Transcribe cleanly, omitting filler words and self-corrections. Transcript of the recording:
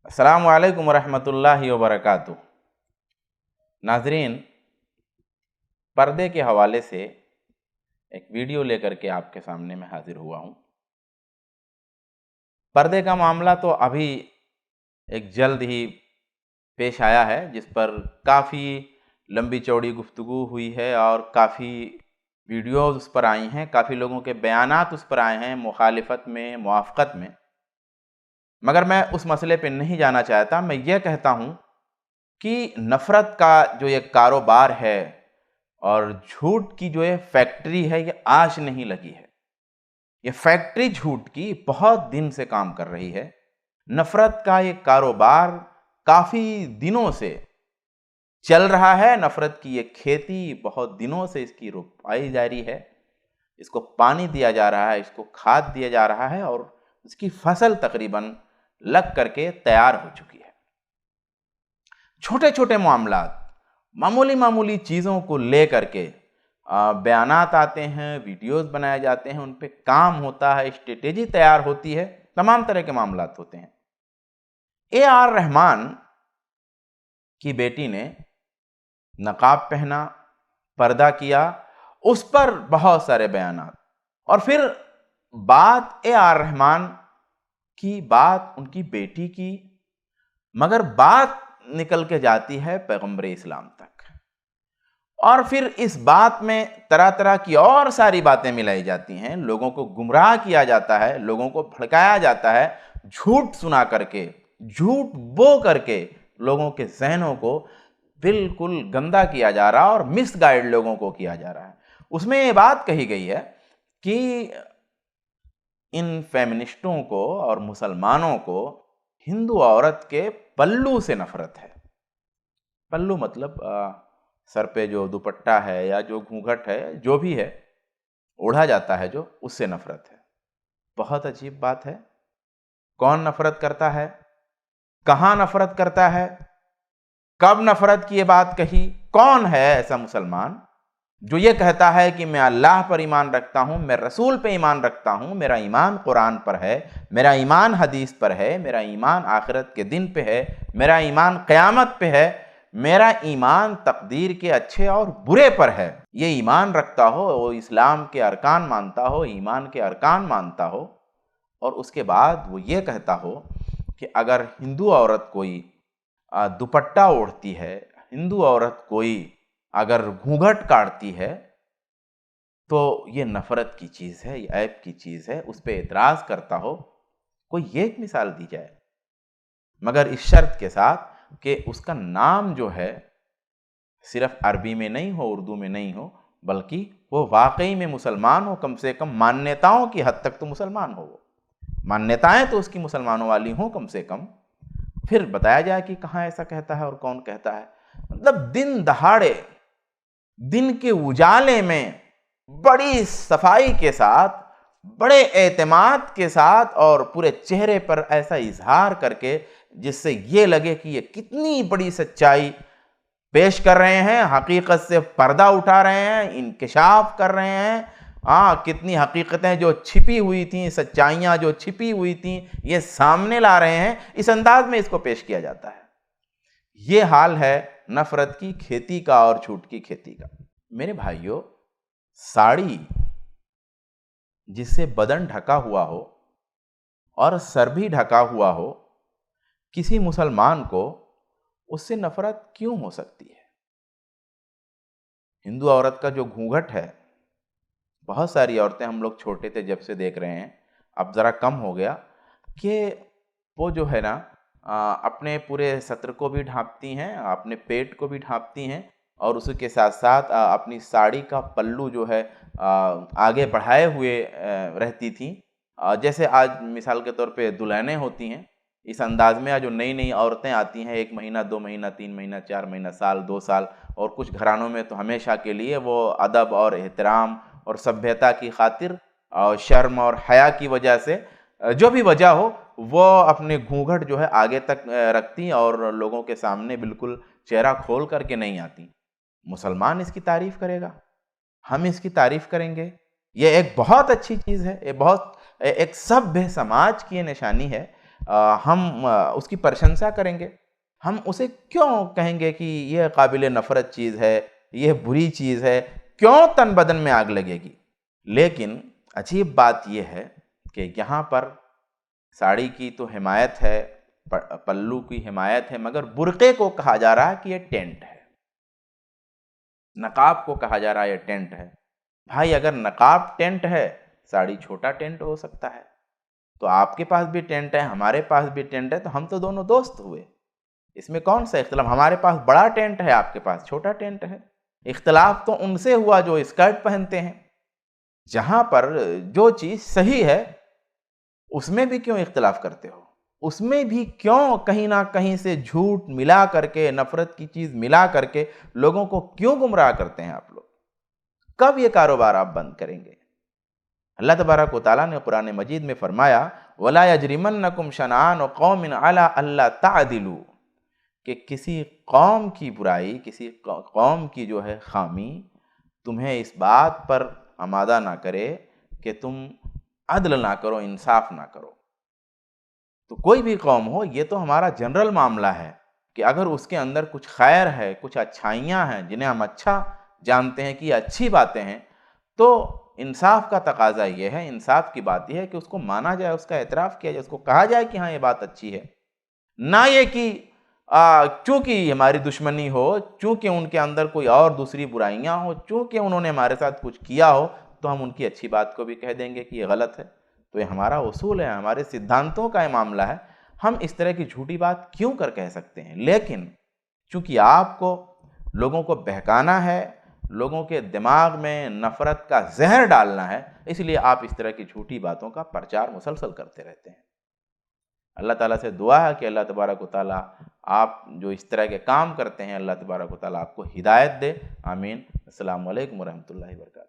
अस्सलामु अलैकुम वरहमतुल्लाहि वबरकातुह। नाजरीन, पर्दे के हवाले से एक वीडियो लेकर के आपके सामने मैं हाजिर हुआ हूँ। पर्दे का मामला तो अभी एक जल्द ही पेश आया है, जिस पर काफ़ी लंबी चौड़ी गुफ्तगू हुई है और काफ़ी वीडियोज़ उस पर आई हैं, काफ़ी लोगों के बयानात उस पर आए हैं मुखालिफत में, मुआफ़क़त में। मगर मैं उस मसले पे नहीं जाना चाहता। मैं ये कहता हूँ कि नफ़रत का जो ये कारोबार है और झूठ की जो ये फैक्ट्री है, ये आज नहीं लगी है। ये फैक्ट्री झूठ की बहुत दिन से काम कर रही है। नफ़रत का ये कारोबार काफ़ी दिनों से चल रहा है। नफ़रत की ये खेती बहुत दिनों से इसकी रोपाई जारी है। इसको पानी दिया जा रहा है, इसको खाद दिया जा रहा है और इसकी फसल तकरीबन लग करके तैयार हो चुकी है। छोटे छोटे मामलात, मामूली मामूली चीज़ों को ले करके बयानात आते हैं, वीडियोस बनाए जाते हैं, उन पे काम होता है, स्ट्रेटेजी तैयार होती है, तमाम तरह के मामलात होते हैं। AR रहमान की बेटी ने नकाब पहना, पर्दा किया, उस पर बहुत सारे बयानात, और फिर बात AR रहमान की, बात उनकी बेटी की, मगर बात निकल के जाती है पैगंबर इस्लाम तक। और फिर इस बात में तरह तरह की और सारी बातें मिलाई जाती हैं, लोगों को गुमराह किया जाता है, लोगों को भड़काया जाता है, झूठ सुना करके, झूठ बो करके लोगों के जहनों को बिल्कुल गंदा किया जा रहा है और मिसगाइड लोगों को किया जा रहा है। उसमें ये बात कही गई है कि इन फेमिनिस्टों को और मुसलमानों को हिंदू औरत के पल्लू से नफरत है। पल्लू मतलब सर पे जो दुपट्टा है या जो घूंघट है, जो भी है, ओढ़ा जाता है जो, उससे नफरत है। बहुत अजीब बात है। कौन नफरत करता है, कहाँ नफरत करता है, कब नफरत की ये बात कही? कौन है ऐसा मुसलमान जो ये कहता है कि मैं अल्लाह पर ईमान रखता हूँ, मैं रसूल पे ईमान रखता हूँ, मेरा ईमान कुरान पर है, मेरा ईमान हदीस पर है, मेरा ईमान आखिरत के दिन पे है, मेरा ईमान क़यामत पे है, मेरा ईमान तकदीर के अच्छे और बुरे पर है। ये ईमान रखता हो, वो इस्लाम के अरकान मानता हो, ईमान के अरकान मानता हो, और उसके बाद वो ये कहता हो कि अगर हिंदू औरत कोई दुपट्टा ओढ़ती है, हिंदू औरत कोई अगर घूंघट काटती है, तो ये नफरत की चीज़ है, ये ऐब की चीज़ है, उस पर एतराज़ करता हो। कोई एक मिसाल दी जाए, मगर इस शर्त के साथ कि उसका नाम जो है सिर्फ अरबी में नहीं हो, उर्दू में नहीं हो, बल्कि वो वाकई में मुसलमान हो, कम से कम मान्यताओं की हद तक तो मुसलमान हो। वो मान्यताएं तो उसकी मुसलमानों वाली हों कम से कम। फिर बताया जाए कि कहाँ ऐसा कहता है और कौन कहता है। मतलब दिन दहाड़े, दिन के उजाले में, बड़ी सफाई के साथ, बड़े एतमाद के साथ और पूरे चेहरे पर ऐसा इजहार करके जिससे ये लगे कि ये कितनी बड़ी सच्चाई पेश कर रहे हैं, हकीकत से पर्दा उठा रहे हैं, इंकिशाफ कर रहे हैं। कितनी हकीकतें जो छिपी हुई थी, सच्चाइयाँ जो छिपी हुई थी, ये सामने ला रहे हैं। इस अंदाज में इसको पेश किया जाता है। ये हाल है नफरत की खेती का और झूठ की खेती का। मेरे भाइयों, साड़ी जिससे बदन ढका हुआ हो और सर भी ढका हुआ हो, किसी मुसलमान को उससे नफरत क्यों हो सकती है? हिंदू औरत का जो घूंघट है, बहुत सारी औरतें, हम लोग छोटे थे जब से देख रहे हैं, अब ज़रा कम हो गया, कि वो जो है ना अपने पूरे सत्र को भी ढांपती हैं, अपने पेट को भी ढांपती हैं, और उसी के साथ साथ अपनी साड़ी का पल्लू जो है आगे बढ़ाए हुए रहती थी। जैसे आज मिसाल के तौर पे दुल्हनें होती हैं, इस अंदाज में आज जो नई नई औरतें आती हैं, 1 महीना, 2 महीना, 3 महीना, 4 महीना, साल, 2 साल, और कुछ घरानों में तो हमेशा के लिए, वो अदब और एहतराम और सभ्यता की खातिर और शर्म और हया की वजह से, जो भी वजह हो, वो अपने घूंघट जो है आगे तक रखती और लोगों के सामने बिल्कुल चेहरा खोल करके नहीं आती। मुसलमान इसकी तारीफ करेगा, हम इसकी तारीफ करेंगे। ये एक बहुत अच्छी चीज़ है, ये बहुत एक सभ्य समाज की ये निशानी है। ہم اس کی پرشنسا کریں گے، ہم اسے کیوں کہیں گے کہ یہ قابل نفرت چیز ہے، یہ بری چیز ہے، کیوں تن بدن میں آگ لگے گی؟ لیکن عجیب بات یہ ہے کہ یہاں پر ساڑی کی تو حمایت ہے، پلو کی حمایت ہے، مگر برقعے کو کہا جا رہا ہے کہ یہ ٹینٹ ہے، نقاب کو کہا جا رہا ہے یہ ٹینٹ ہے۔ بھائی اگر نقاب ٹینٹ ہے، ساڑی چھوٹا ٹینٹ ہو سکتا ہے، تو آپ کے پاس بھی ٹینٹ ہے، ہمارے پاس بھی ٹینٹ ہے، تو ہم تو دونوں دوست ہوئے، اس میں کون سا اختلاف؟ ہمارے پاس بڑا ٹینٹ ہے، آپ کے پاس چھوٹا ٹینٹ ہے، اختلاف تو ان سے ہوا جو اسکرٹ پہنتے ہیں۔ جہاں پر جو چیز صحیح ہے اس میں بھی کیوں اختلاف کرتے ہو؟ اس میں بھی کیوں کہیں نہ کہیں سے جھوٹ ملا کر کے، نفرت کی چیز ملا کر کے لوگوں کو کیوں گمراہ کرتے ہیں آپ لوگ؟ کب یہ کاروبار آپ بند کریں گے؟ اللہ تبارک و تعالیٰ نے قرآن مجید میں فرمایا وَلَا يَجْرِمَنَّكُمْ شَنَآنُ قَوْمٍ عَلَىٰ أَلَّا تَعْدِلُوا، کہ کسی قوم کی برائی، کسی قوم کی جو ہے خامی تمہیں اس بات پر آمادہ نہ کرے کہ تم عدل نہ کرو، انصاف نہ کرو۔ تو کوئی بھی قوم ہو، یہ تو ہمارا جنرل معاملہ ہے کہ اگر اس کے اندر کچھ خیر ہے، کچھ اچھائیاں ہیں جنہیں ہم اچھا جانتے ہیں کہ یہ اچھی باتیں ہیں، تو انصاف کا تقاضا یہ ہے، انصاف کی بات یہ ہے کہ اس کو مانا جائے، اس کا اعتراف کیا جائے، اس کو کہا جائے کہ ہاں یہ بات اچھی ہے، نہ یہ کہ چونکہ ہماری دشمنی ہو، چونکہ ان کے اندر کوئی اور دوسری برائیاں ہو، چونکہ انہوں نے ہمارے ساتھ کچھ کیا ہو، تو ہم ان کی اچھی بات کو بھی کہہ دیں گے کہ یہ غلط ہے۔ تو یہ ہمارا اصول ہے، ہمارے سدھانتوں کا یہ معاملہ ہے، ہم اس طرح کی جھوٹی بات کیوں کہہ سکتے ہیں؟ لیکن چونکہ آپ کو لوگوں کو بہکانا ہے، لوگوں کے دماغ میں نفرت کا زہر ڈالنا ہے، اس لیے آپ اس طرح کی جھوٹی باتوں کا پرچار مسلسل کرتے رہتے ہیں۔ اللہ تعالیٰ سے دعا ہے کہ اللہ تبارک و تعالیٰ آپ جو اس طرح کے کام کرتے ہیں، اللہ تبارک و تعالیٰ آپ کو ہدایت دے، آمین۔ السلام علیکم ورحمۃ اللہ وبرکاتہ۔